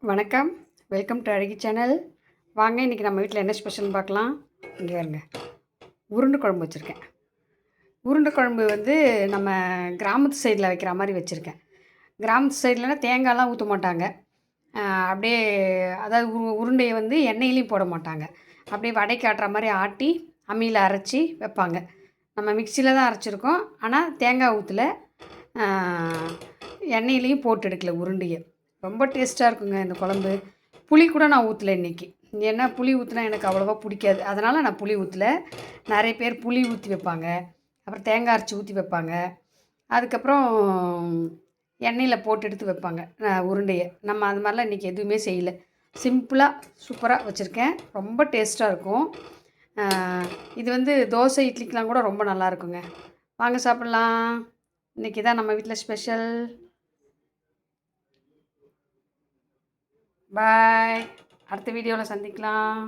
வணக்கம். Welcome to அழகி channel. வாங்க இன்றைக்கி நம்ம வீட்டில் என்ன ஸ்பெஷல்னு பார்க்கலாம். இங்கே பாருங்க, உருண்டை குழம்பு வச்சுருக்கேன். உருண்டை குழம்பு வந்து நம்ம கிராமத்து சைடில் வைக்கிற மாதிரி வச்சுருக்கேன். கிராமத்து சைட்லனா தேங்காய்லாம் ஊற்ற மாட்டாங்க. அப்படியே அதாவது உருண்டையை வந்து எண்ணெயிலையும் போட மாட்டாங்க. அப்படியே வடைக்கு ஆட்டுற மாதிரி ஆட்டி அம்மியில் அரைச்சி வைப்பாங்க. நம்ம மிக்சியில் தான் அரைச்சிருக்கோம். ஆனால் தேங்காய் ஊற்றல, எண்ணெயிலையும் போட்டு எடுக்கல உருண்டையை. ரொம்ப டேஸ்ட்டாக இருக்குங்க இந்த குழம்பு. புளி கூட நான் ஊற்றல இன்றைக்கி. ஏன்னா புளி ஊற்றினா எனக்கு அவ்வளோவா பிடிக்காது. அதனால் நான் புளி ஊற்றல. நிறைய பேர் புளி ஊற்றி வைப்பாங்க, அப்புறம் தேங்காய் அரைச்சி ஊற்றி வைப்பாங்க, அதுக்கப்புறம் எண்ணெயில் போட்டு எடுத்து வைப்பாங்க உருண்டையை. நம்ம அது மாதிரிலாம் இன்றைக்கி எதுவுமே செய்யலை. சிம்பிளாக சூப்பராக வச்சுருக்கேன். ரொம்ப டேஸ்ட்டாக இருக்கும். இது வந்து தோசை இட்லிக்கெலாம் கூட ரொம்ப நல்லா இருக்குங்க. வாங்க சாப்பிட்லாம். இன்றைக்கி தான் நம்ம வீட்டில் ஸ்பெஷல். பாய். அடுத்த வீடியோவில் சந்திக்கலாம்.